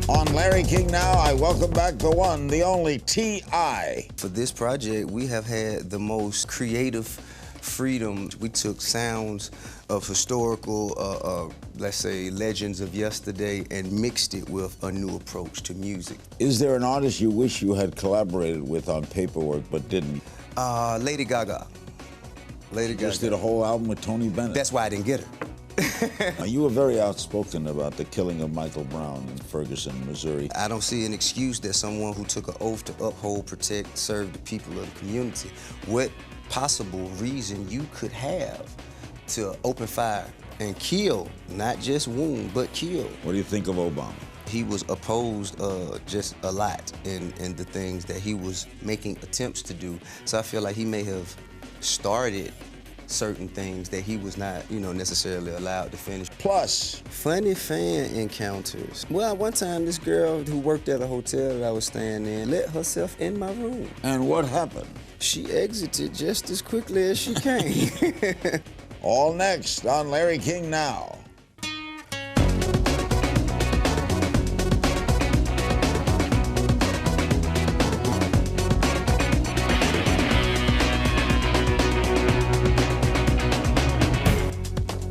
On Larry King Now, I welcome back the one, the only T.I. For this project, we have had the most creative freedom. We took sounds of historical, let's say, legends of yesterday and mixed it with a new approach to music. Is there an artist you wish you had collaborated with on Paperwork but didn't? Lady Gaga. Lady Gaga. Just did a whole album with Tony Bennett. That's why I didn't get her. Now, you were very outspoken about the killing of Michael Brown in Ferguson, Missouri. I don't see an excuse that someone who took an oath to uphold, protect, serve the people of the community, what possible reason you could have to open fire and kill, not just wound, but kill. What do you think of Obama? He was opposed just a lot in the things that he was making attempts to do. So I feel like he may have started certain things that he was not, necessarily allowed to finish. Plus, funny fan encounters. Well, one time this girl who worked at a hotel that I was staying in let herself in my room. And what happened? She exited just as quickly as she came. All next on Larry King Now.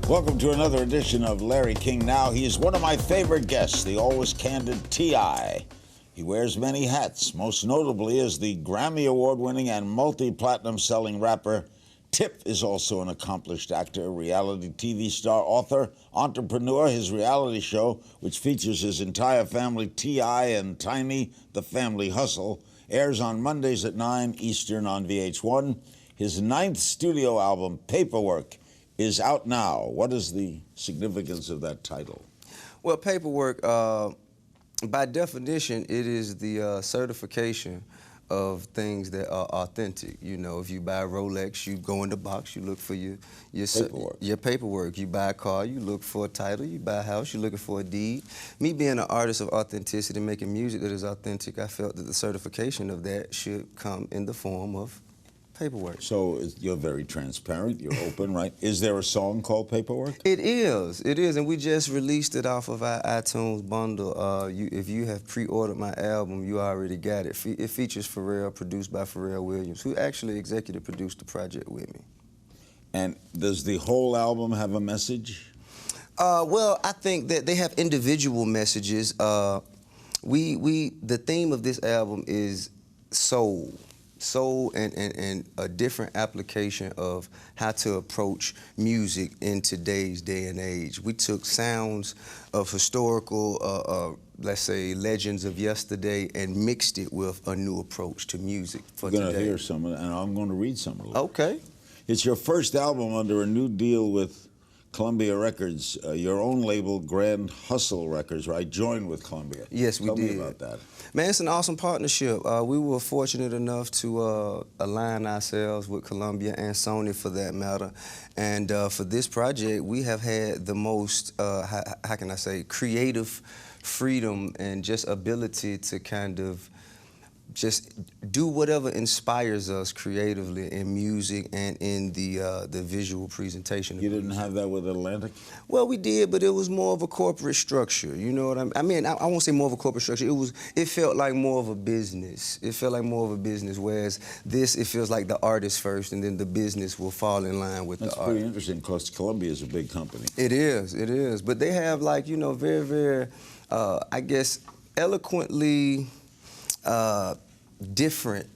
Welcome to another edition of Larry King Now. He is one of my favorite guests, the always candid T.I. He wears many hats, most notably as the Grammy Award-winning and multi-platinum selling rapper. Tip is also an accomplished actor, reality TV star, author, entrepreneur. His reality show, which features his entire family, T.I. and Tiny, The Family Hustle, airs on Mondays at 9 Eastern on VH1. His 9th studio album, Paperwork, is out now. What is the significance of that title? Well, Paperwork, by definition, it is the certification of things that are authentic. If you buy a Rolex, you go in the box, you look for your paperwork. Your paperwork. You buy a car, you look for a title. You buy a house, you're looking for a deed. Me being an artist of authenticity, making music that is authentic, I felt that the certification of that should come in the form of paperwork. So you're very transparent, you're open, right? Is there a song called Paperwork? It is, and we just released it off of our iTunes bundle. If you have pre-ordered my album, you already got it. It features Pharrell, produced by Pharrell Williams, who actually executive produced the project with me. And does the whole album have a message? Well, I think that they have individual messages. The theme of this album is soul. Soul and a different application of how to approach music in today's day and age. We took sounds of historical, let's say, legends of yesterday and mixed it with a new approach to music for today. You're going to hear some of it, and I'm going to read some of it. Okay. It's your first album under a new deal with Columbia Records, your own label, Grand Hustle Records, right? Joined with Columbia. Yes, we did. Tell me about that. Man, it's an awesome partnership. We were fortunate enough to align ourselves with Columbia and Sony, for that matter. And for this project, we have had the most, how can I say, creative freedom and just ability to kind of just do whatever inspires us creatively in music and in the visual presentation. You didn't have that with Atlantic? Well, we did, but it was more of a corporate structure. You know what I mean? I won't say more of a corporate structure. It felt like more of a business. It felt like more of a business, whereas this, it feels like the artist first, and then the business will fall in line with the art. That's pretty interesting, because Columbia is a big company. It is. But they have, like, very, very, I guess, eloquently different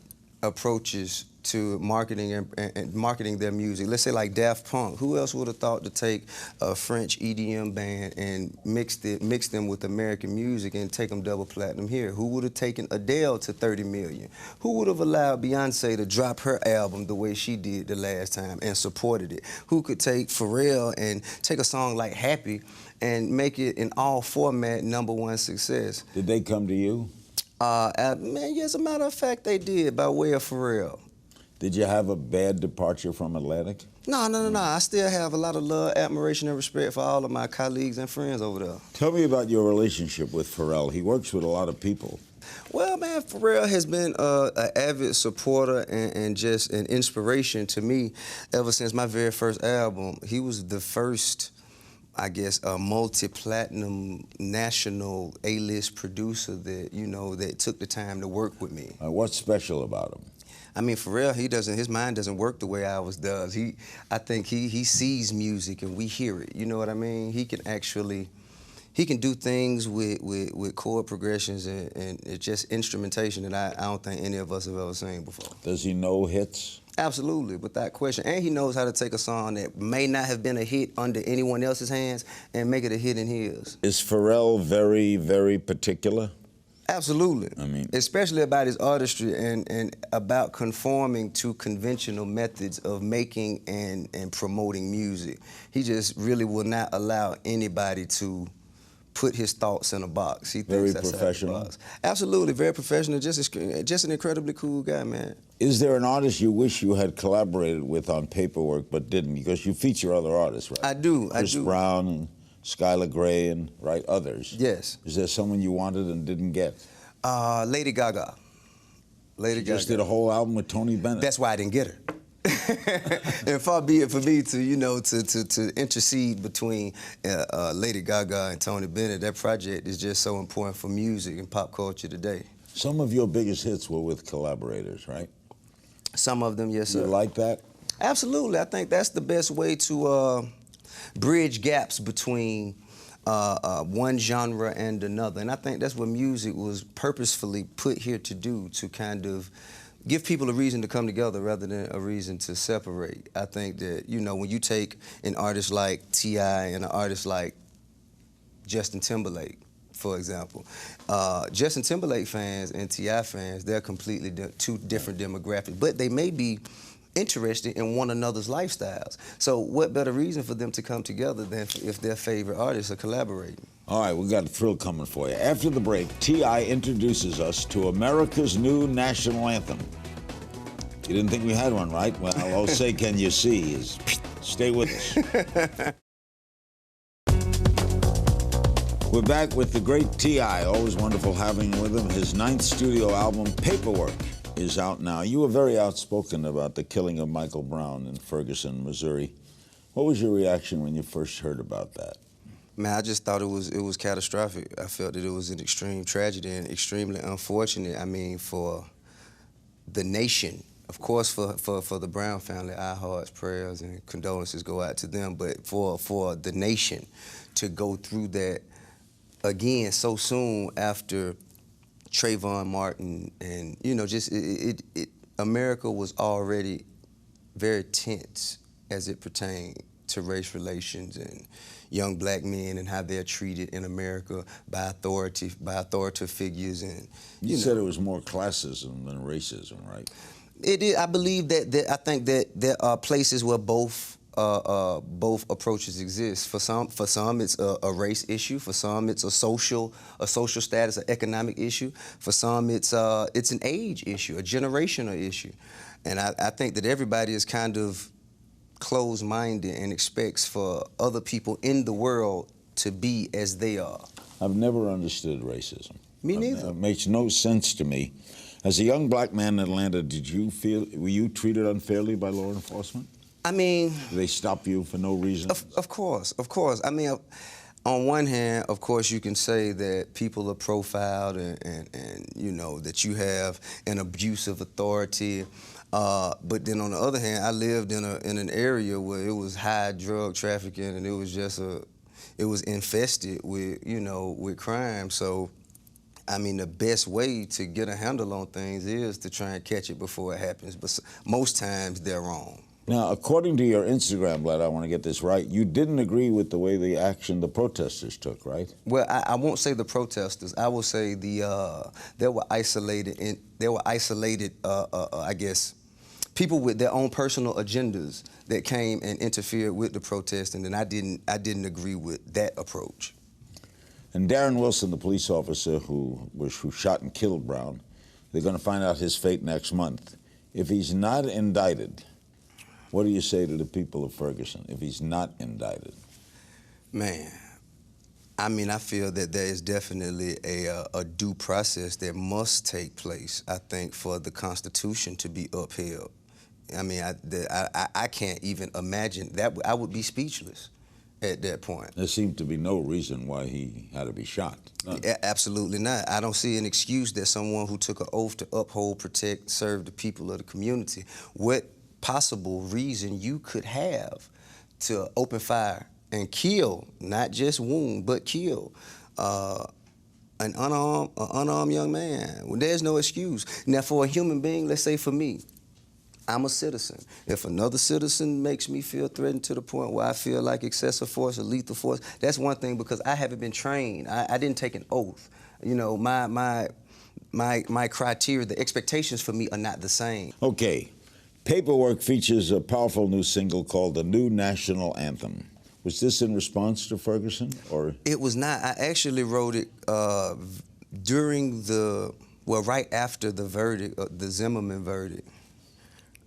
approaches to marketing and marketing their music. Let's say like Daft Punk. Who else would have thought to take a French EDM band and mix them with American music and take them double platinum here? Who would have taken Adele to 30 million? Who would have allowed Beyonce to drop her album the way she did the last time and supported it? Who could take Pharrell and take a song like Happy and make it in all format #1 success? Did they come to you? Man, yeah, as a matter of fact, they did, by way of Pharrell. Did you have a bad departure from Atlantic? No. I still have a lot of love, admiration, and respect for all of my colleagues and friends over there. Tell me about your relationship with Pharrell. He works with a lot of people. Well, man, Pharrell has been an avid supporter and just an inspiration to me ever since my very first album. He was the first I guess, a multi-platinum national A-list producer that, that took the time to work with me. What's special about him? I mean, Pharrell, his mind doesn't work the way ours does. I think he sees music and we hear it. You know what I mean? He can do things with chord progressions and it's just instrumentation that I don't think any of us have ever seen before. Does he know hits? Absolutely, without question. And he knows how to take a song that may not have been a hit under anyone else's hands and make it a hit in his. Is Pharrell very, very particular? Absolutely. I mean, especially about his artistry and about conforming to conventional methods of making and promoting music. He just really will not allow anybody to put his thoughts in a box. He thinks very that's professional. How it box. Absolutely, very professional. Just an incredibly cool guy, man. Is there an artist you wish you had collaborated with on Paperwork but didn't? Because you feature other artists, right? I do. Chris Brown and Skylar Grey and others. Yes. Is there someone you wanted and didn't get? Lady Gaga. Lady Gaga. Just did a whole album with Tony Bennett. That's why I didn't get her. And far be it for me to, to intercede between Lady Gaga and Tony Bennett. That project is just so important for music and pop culture today. Some of your biggest hits were with collaborators, right? Some of them, yes, sir. You like that? Absolutely. I think that's the best way to bridge gaps between one genre and another. And I think that's what music was purposefully put here to do, to kind of give people a reason to come together rather than a reason to separate. I think that, when you take an artist like T.I. and an artist like Justin Timberlake, for example, Justin Timberlake fans and T.I. fans, they're completely two different demographics, but they may be interested in one another's lifestyles. So what better reason for them to come together than if their favorite artists are collaborating? All right, we got a thrill coming for you. After the break, T.I. introduces us to America's new national anthem. You didn't think we had one, right? Well, Oh Say Can You See is... Stay with us. We're back with the great T.I. Always wonderful having him with him. His 9th studio album, Paperwork, is out now. You were very outspoken about the killing of Michael Brown in Ferguson, Missouri. What was your reaction when you first heard about that? Man, I just thought it was catastrophic. I felt that it was an extreme tragedy and extremely unfortunate. I mean, for the nation, of course, for the Brown family, our hearts, prayers, and condolences go out to them. But for the nation to go through that again so soon after Trayvon Martin, and America was already very tense as it pertained to race relations and young black men and how they're treated in America by authoritative figures. And you said it was more classism than racism, right? It is. I believe I think that there are places where both approaches exist. For some, it's a race issue. For some, it's a social status, an economic issue. For some, it's an age issue, a generational issue. And I think that everybody is kind of closed-minded and expects for other people in the world to be as they are. I've never understood racism. Me neither. It makes no sense to me. As a young black man in Atlanta, were you treated unfairly by law enforcement? I mean... Did they stop you for no reason? Of course. I mean, on one hand, of course, you can say that people are profiled and that you have an abuse of authority. But then on the other hand, I lived in an area where it was high drug trafficking and it was just it was infested with, with crime. So, I mean, the best way to get a handle on things is to try and catch it before it happens. But most times they're wrong. Now, according to your Instagram, Vlad, I want to get this right, you didn't agree with the way the action the protesters took, right? Well, I won't say the protesters. I will say there were isolated, I guess, people with their own personal agendas that came and interfered with the protesting, and I didn't agree with that approach. And Darren Wilson, the police officer who shot and killed Brown, they're going to find out his fate next month. If he's not indicted, what do you say to the people of Ferguson if he's not indicted? Man, I mean, I feel that there is definitely a due process that must take place, I think, for the Constitution to be upheld. I mean, I can't even imagine that. I would be speechless. at that point. There seemed to be no reason why he had to be shot. None. Absolutely not. I don't see an excuse that someone who took an oath to uphold, protect, serve the people of the community, what possible reason you could have to open fire and kill, not just wound, but kill an unarmed young man. Well, there's no excuse. Now, for a human being, let's say for me, I'm a citizen. If another citizen makes me feel threatened to the point where I feel like excessive force or lethal force, that's one thing, because I haven't been trained. I didn't take an oath. You know, my criteria, the expectations for me are not the same. Okay. Paperwork features a powerful new single called the New National Anthem. Was this in response to Ferguson, or? It was not. I actually wrote it right after the verdict, the Zimmerman verdict.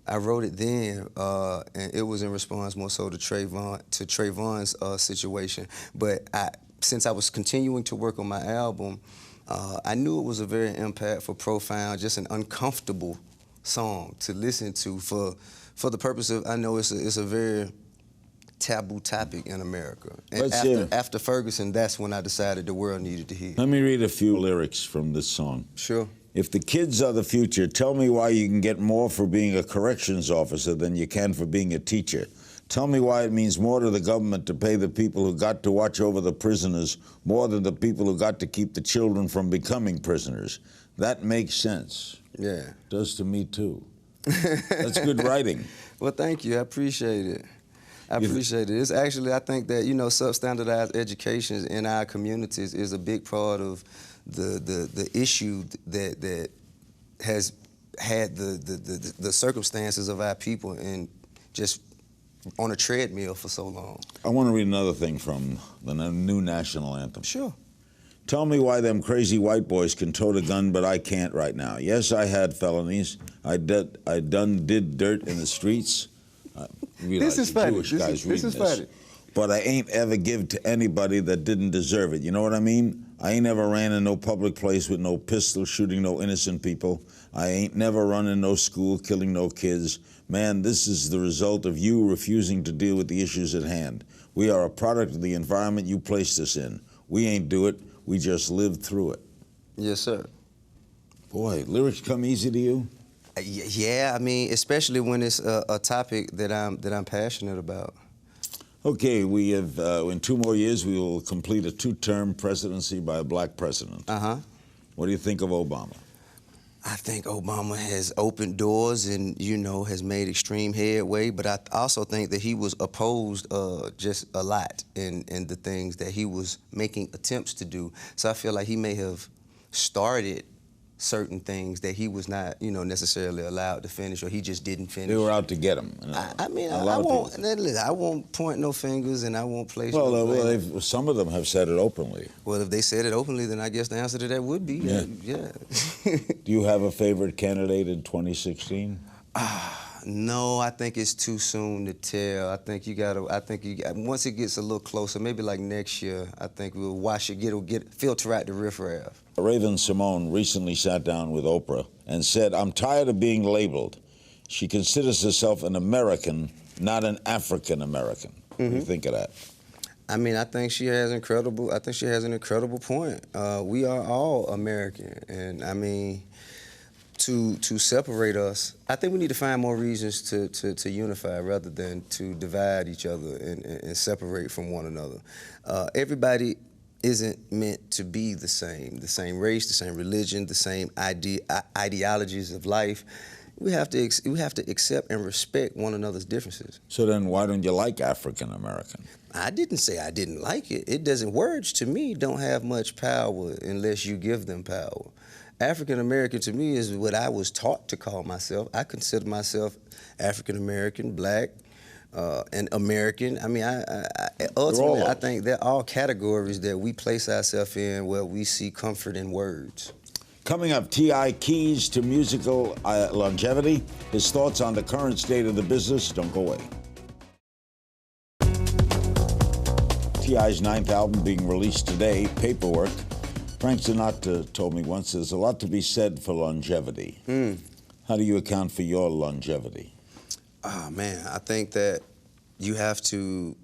I wrote it then, and it was in response more so to Trayvon's situation. But since I was continuing to work on my album, I knew it was a very impactful, profound, just an uncomfortable song to listen to for the purpose of, I know it's a very taboo topic in America. And after Ferguson, that's when I decided the world needed to hear. Let me read a few lyrics from this song. Sure. If the kids are the future, tell me why you can get more for being a corrections officer than you can for being a teacher. Tell me why it means more to the government to pay the people who got to watch over the prisoners more than the people who got to keep the children from becoming prisoners. That makes sense. Yeah. Does to me, too. That's good writing. Well, thank you. I appreciate it. I appreciate it. It's actually, I think that, you know, substandardized education in our communities is a big part of the issue that has had the circumstances of our people and just on a treadmill for so long. I want to read another thing from the New National Anthem. Sure. Tell me why them crazy white boys can tote a gun, but I can't right now. Yes, I had felonies. I done did dirt in the streets. This is funny. This is funny. But I ain't ever give to anybody that didn't deserve it. You know what I mean? I ain't ever ran in no public place with no pistol shooting no innocent people. I ain't never run in no school killing no kids. Man, this is the result of you refusing to deal with the issues at hand. We are a product of the environment you placed us in. We ain't do it. We just lived through it. Yes, sir. Boy, lyrics come easy to you? Yeah, I mean, especially when it's a topic that I'm passionate about. Okay, we have, in 2 more years, we will complete a 2-term presidency by a black president. Uh-huh. What do you think of Obama? I think Obama has opened doors and, you know, has made extreme headway, but I also think that he was opposed just a lot in the things that he was making attempts to do. So I feel like he may have started certain things that he was not, you know, necessarily allowed to finish, or he just didn't finish. They were out to get him. You know, I won't point no fingers and I won't place no blame. Some of them have said it openly. Well, if they said it openly, then I guess the answer to that would be yeah. Do you have a favorite candidate in 2016? No, I think it's too soon to tell. I think once it gets a little closer, maybe like next year, I think we'll watch it, filter out the riffraff. Raven Simone recently sat down with Oprah and said, "I'm tired of being labeled." She considers herself an American, not an African American. What do you think of that? I mean, I think she has an incredible point. We are all American, and I mean, to separate us, I think we need to find more reasons to unify rather than to divide each other and separate from one another. Everybody isn't meant to be the same race, the same religion, the same ideologies of life. We have to accept and respect one another's differences. So then why don't you like African American? I didn't say I didn't like it. Words to me don't have much power unless you give them power. African American to me is what I was taught to call myself. I consider myself African American, black, and American. I mean, ultimately, I think they're all categories that we place ourselves in where we see comfort in words. Coming up, T.I. keys to musical longevity. His thoughts on the current state of the business. Don't go away. T.I.'s 9th album being released today, Paperwork. Frank Sinatra told me once there's a lot to be said for longevity. How do you account for your longevity? Oh, man, I think that you have to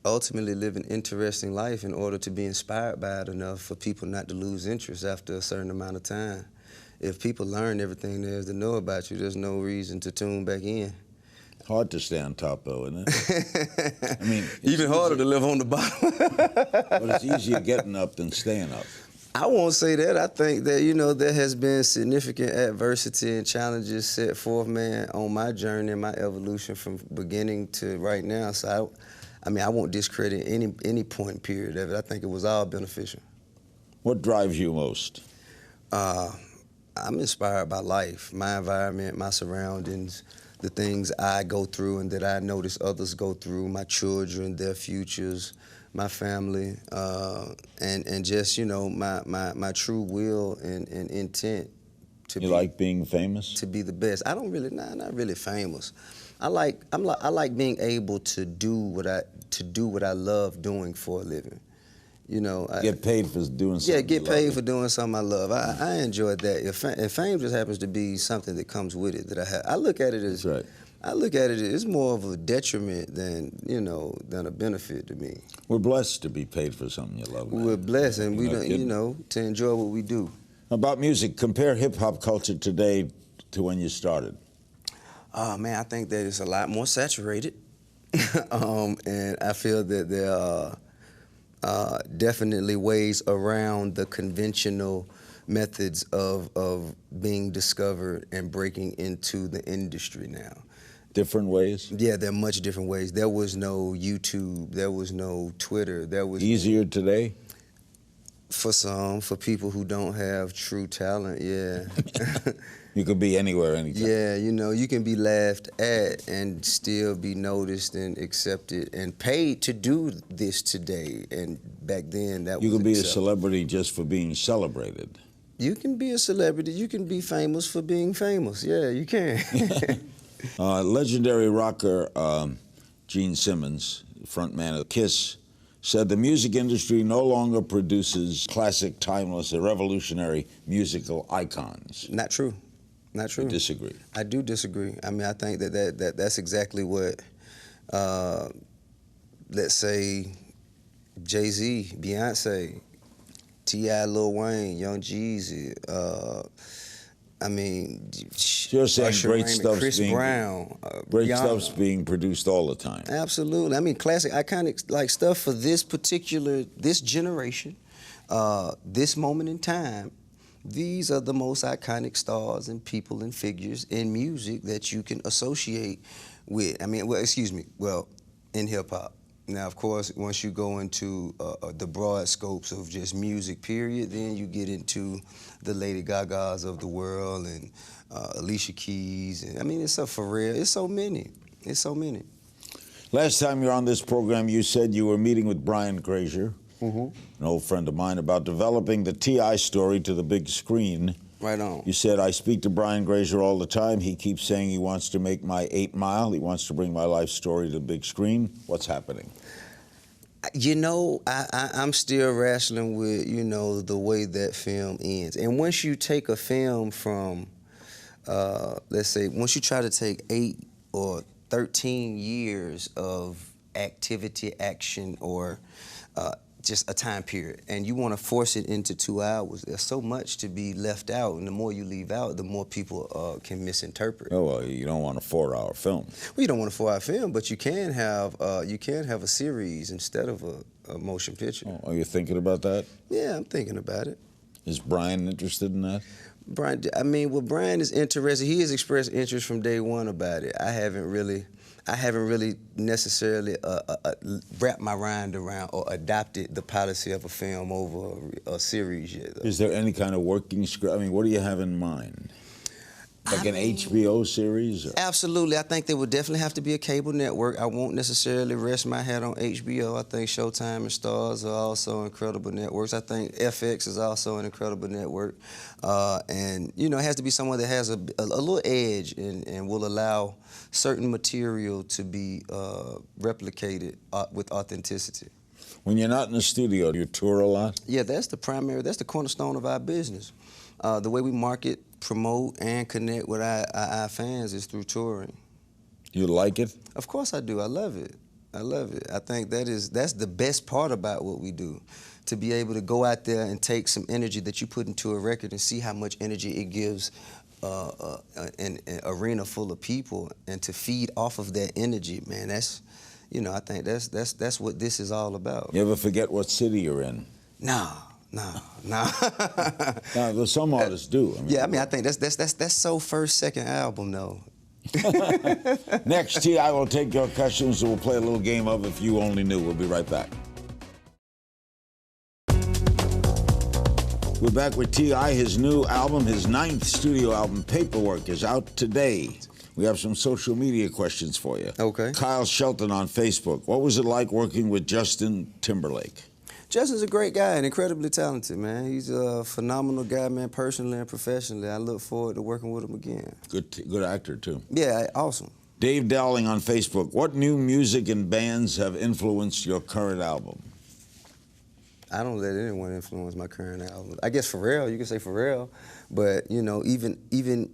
ultimately live an interesting life in order to be inspired by it enough for people not to lose interest after a certain amount of time. If people learn everything there is to know about you, there's no reason to tune back in. Hard to stay on top, though, isn't it? I mean, even harder to live on the bottom. But it's easier getting up than staying up. I won't say that. I think that, you know, there has been significant adversity and challenges set forth, man, on my journey and my evolution from beginning to right now. So, I mean, I won't discredit any point period of it. I think it was all beneficial. What drives you most? I'm inspired by life, my environment, my surroundings, the things I go through and that I notice others go through, my children, their futures, my family, and just, you know, my true will and intent to You like being famous? To be the best. I don't really, not really famous. I like being able to do what I love doing for a living. You know, get paid for doing something. Yeah, get paid for doing something I love. I enjoyed that. If fame just happens to be something that comes with it that I have, I look at it as right. I look at it as more of a detriment than, you know, than a benefit to me. We're blessed to be paid for something you love. Man. We're blessed, and we don't, you know, to enjoy what we do. About music, compare hip hop culture today to when you started. Man, I think that it's a lot more saturated, and I feel that there are definitely ways around the conventional methods of being discovered and breaking into the industry now. Different ways? Yeah, there are much different ways. There was no YouTube, there was no Twitter, there was... Easier today? For some, for people who don't have true talent, yeah. You could be anywhere, anytime. Yeah, you know, you can be laughed at and still be noticed and accepted and paid to do this today. And back then, that was You could be a accepted. celebrity just for being celebrated. You can be a celebrity. You can be famous for being famous. Yeah, you can. Legendary rocker Gene Simmons, frontman of Kiss, said the music industry no longer produces classic, timeless, or revolutionary musical icons. Not true. Not true. You disagree? I do disagree. I mean, I think that's exactly what, let's say, Jay-Z, Beyonce, T.I., Lil Wayne, Young Jeezy, I mean, you're saying Usher, great Raymond, stuff's Chris being Brown, great Rihanna. stuff's being produced all the time. Absolutely. I mean, classic, iconic, like stuff for this generation, this moment in time. These are the most iconic stars and people and figures in music that you can associate with. I mean, well, excuse me, well, in hip hop. Now, of course, once you go into the broad scopes of just music, period, then you get into the Lady Gagas of the world and Alicia Keys. And, I mean, it's a Pharrell. It's so many. It's so many. Last time you were on this program, you said you were meeting with Brian Grazer, an old friend of mine, about developing the T.I. story to the big screen. Right on. You said, I speak to Brian Grazer all the time. He keeps saying he wants to make my 8 Mile. He wants to bring my life story to the big screen. What's happening? You know, I'm still wrestling with, you know, the way that film ends. And once you take a film from, let's say, once you try to take 8 or 13 years of activity, action, or just a time period, and you want to force it into 2 hours, there's so much to be left out, and the more you leave out, the more people can misinterpret. Oh, well, you don't want a 4-hour film. Well, you don't want a 4-hour film, but you can have a series instead of a motion picture. Oh, are you thinking about that? Yeah, I'm thinking about it. Is Brian interested in that? Brian, I mean, well, Brian is interested. He has expressed interest from day one about it. I haven't really necessarily wrapped my mind around or adopted the policy of a film over a series yet, though. Is there any kind of working script? I mean, what do you have in mind? Like an HBO series? Or? Absolutely. I think there would definitely have to be a cable network. I won't necessarily rest my hat on HBO. I think Showtime and Starz are also incredible networks. I think FX is also an incredible network. And, you know, it has to be someone that has a little edge and will allow certain material to be replicated with authenticity. When you're not in the studio, do you tour a lot? Yeah, that's the cornerstone of our business. The way we market, promote, and connect with our fans is through touring. You like it? Of course I do. I love it. I love it. I think that's the best part about what we do, to be able to go out there and take some energy that you put into a record and see how much energy it gives an arena full of people, and to feed off of that energy, man. That's, you know, I think that's what this is all about. You ever forget what city you're in? No. Now, there's some artists do. I mean, Yeah, I mean, I think that's so first, second album though. Next, T.I. will take your questions and we'll play a little game of If You Only Knew. We'll be right back. We're back with T.I. His new album, his 9th studio album, Paperwork, is out today. We have some social media questions for you. Okay. Kyle Shelton on Facebook. What was it like working with Justin Timberlake? Justin's a great guy and incredibly talented, man. He's a phenomenal guy, man, personally and professionally. I look forward to working with him again. Good actor, too. Yeah, awesome. Dave Dowling on Facebook. What new music and bands have influenced your current album? I don't let anyone influence my current album. I guess Pharrell, you can say Pharrell, but you know, even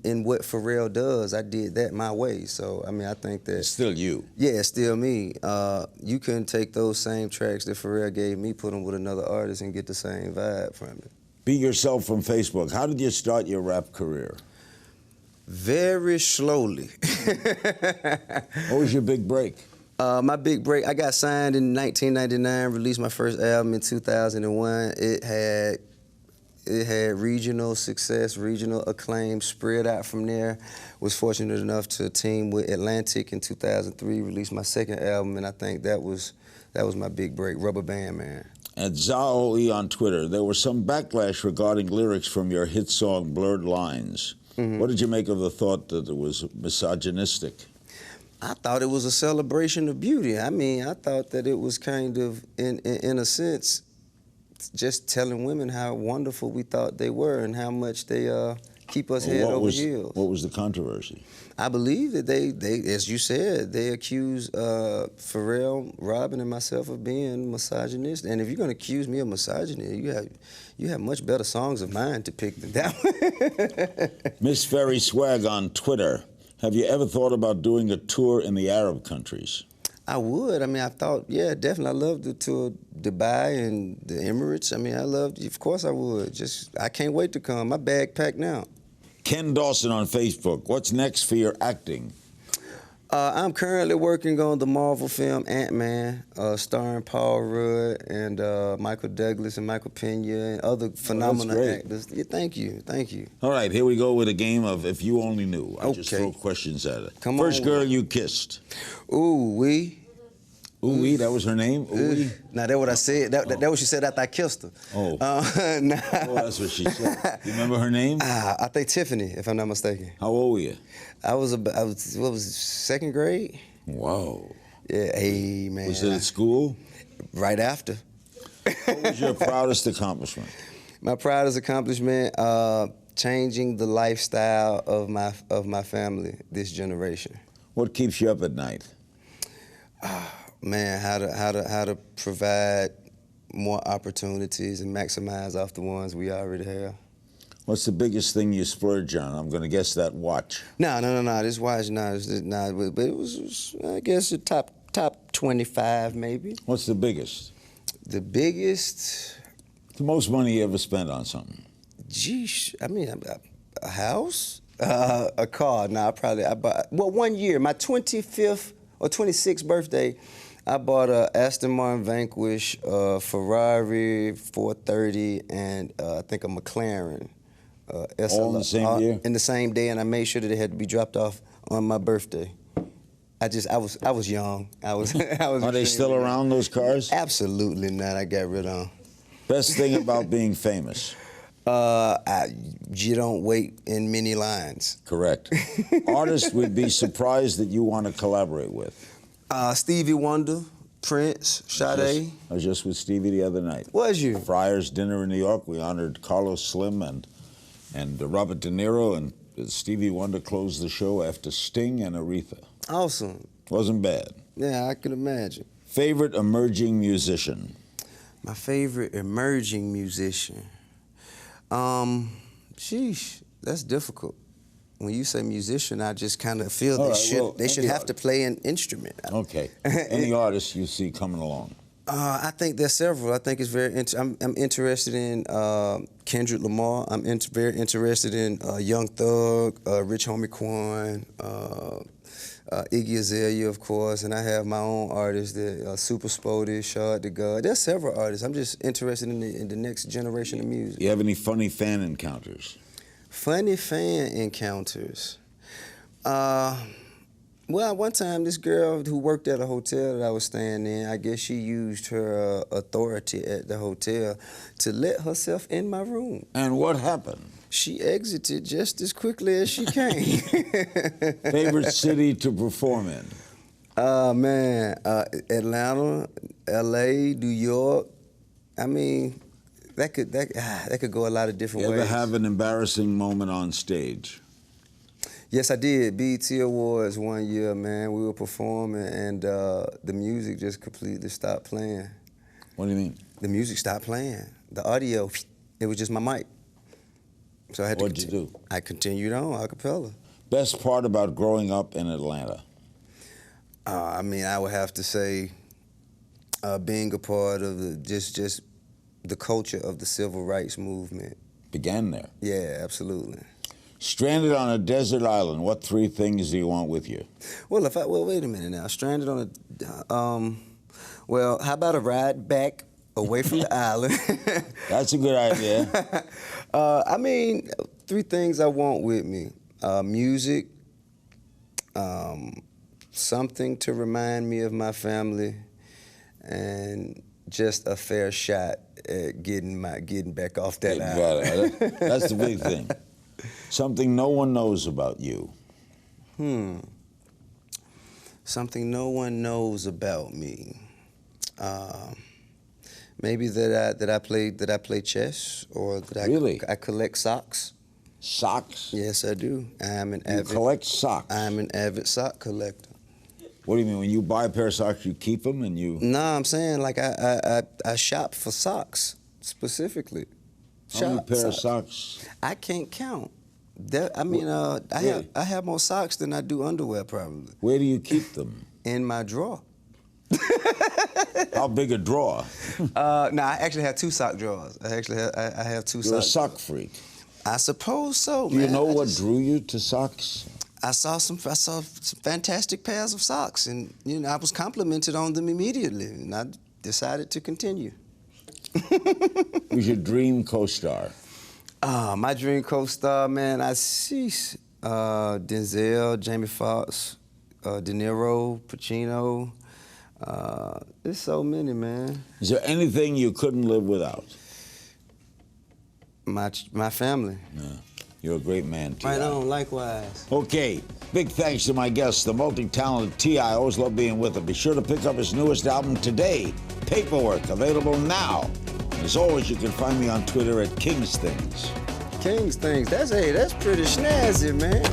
in what Pharrell does, I did that my way. So I mean, I think that It's still you. Yeah, it's still me. You couldn't take those same tracks that Pharrell gave me, put them with another artist, and get the same vibe from it. Be Yourself from Facebook. How did you start your rap career? Very slowly. What was your big break? My big break, I got signed in 1999, released my first album in 2001. It had regional success, regional acclaim, spread out from there. Was fortunate enough to team with Atlantic in 2003, released my second album, and I think that was my big break, Rubber Band Man. At Zaoe on Twitter, there was some backlash regarding lyrics from your hit song Blurred Lines. Mm-hmm. What did you make of the thought that it was misogynistic? I thought it was a celebration of beauty. I mean, I thought that it was kind of, in a sense, just telling women how wonderful we thought they were and how much they keep us head over heels. What was the controversy? I believe that they, as you said, they accused Pharrell, Robin, and myself of being misogynist. And if you're going to accuse me of misogyny, you have much better songs of mine to pick than that one. Miss Ferry Swag on Twitter. Have you ever thought about doing a tour in the Arab countries? I would. I mean, I thought, yeah, definitely. I love to tour Dubai and the Emirates. I mean, of course I would. I can't wait to come. My bag packed now. Ken Dawson on Facebook. What's next for your acting? I'm currently working on the Marvel film Ant-Man, starring Paul Rudd and Michael Douglas and Michael Pena and other phenomenal actors. Yeah, thank you. All right, here we go with a game of If You Only Knew. I just throw questions at it. First girl you kissed. Ooh-wee. Ooh-wee, that was her name? Ooh-wee? Now, that's what I said. That what she said after I kissed her. Oh. That's what she said. You remember her name? I think Tiffany, if I'm not mistaken. How old were you? I was what was it, second grade? Wow. Yeah, hey, man. Was it at school? Right after. What was your proudest accomplishment? My proudest accomplishment, changing the lifestyle of my family, this generation. What keeps you up at night? Man, how to provide more opportunities and maximize off the ones we already have. What's the biggest thing you splurge on? I'm going to guess that watch. No. This watch, but it was, I guess, the top 25 maybe. What's the biggest? The biggest? The most money you ever spent on something? Geesh, I mean, a house, a car. I bought. Well, 1 year, my 25th or 26th birthday, I bought a Aston Martin Vanquish, a Ferrari 430, and I think a McLaren. All in the same year? In the same day, and I made sure that it had to be dropped off on my birthday. I was young. I was. Are they still around, those cars? Absolutely not. I got rid of them. Best thing about being famous? You don't wait in many lines. Correct. Artist would be surprised that you want to collaborate with? Stevie Wonder, Prince, Sade. I was just with Stevie the other night. Was you? Friars dinner in New York. We honored Carlos Slim and Robert De Niro, and Stevie Wonder closed the show after Sting and Aretha. Awesome. Wasn't bad. Yeah, I can imagine. Favorite emerging musician? My favorite emerging musician? Sheesh, that's difficult. when you say musician, I just kind of feel they should have to play an instrument. Okay. Any artists you see coming along? I think there's several. I think it's I'm interested in Kendrick Lamar. I'm very interested in Young Thug, Rich Homie Quan, Iggy Azalea, of course, and I have my own artists, that Super Spody, Shard the God. There's several artists. I'm just interested in the next generation of music. You have any funny fan encounters? Funny fan encounters. Well, one time, this girl who worked at a hotel that I was staying in, I guess she used her authority at the hotel to let herself in my room. And what happened? She exited just as quickly as she came. Favorite city to perform in? Man, Atlanta, L.A., New York. I mean, that could go a lot of different ways. You ever have an embarrassing moment on stage? Yes, I did. BET Awards one year, man. We were performing, and the music just completely stopped playing. What do you mean? The music stopped playing. The audio, it was just my mic. So I had to. What'd you do? I continued on a cappella. Best part about growing up in Atlanta? I mean, I would have to say being a part of just the culture of the civil rights movement. Began there? Yeah, absolutely. Stranded on a desert island, what 3 things do you want with you? Well, wait a minute now. Stranded on a, well, how about a ride back away from the island? That's a good idea. I mean, 3 things I want with me. Music, something to remind me of my family, and just a fair shot at getting back off that island. That's the big thing. Something no one knows about you. Something no one knows about me. Maybe that I play chess, or that I collect socks. Socks? Yes, I do. You collect socks? I'm an avid sock collector. What do you mean? When you buy a pair of socks, you keep them and you... No, I'm saying like I shop for socks specifically. How many pair of socks? I can't count. I mean, I have more socks than I do underwear, probably. Where do you keep them? In my drawer. How big a drawer? No, I actually have 2 sock drawers. I have 2 socks. You're a sock freak. I suppose so, man. Do you know what drew you to socks? I saw some fantastic pairs of socks, and I was complimented on them immediately, and I decided to continue. Who's your dream co-star? My dream co-star, man, I see Denzel, Jamie Foxx, De Niro, Pacino. There's so many, man. Is there anything you couldn't live without? My family. Yeah. You're a great man, T.I. Right on, likewise. Okay, big thanks to my guest, the multi-talented T.I. Always love being with him. Be sure to pick up his newest album today, Paperwork, available now. And as always, you can find me on Twitter at King's Things. King's Things, that's pretty snazzy, man.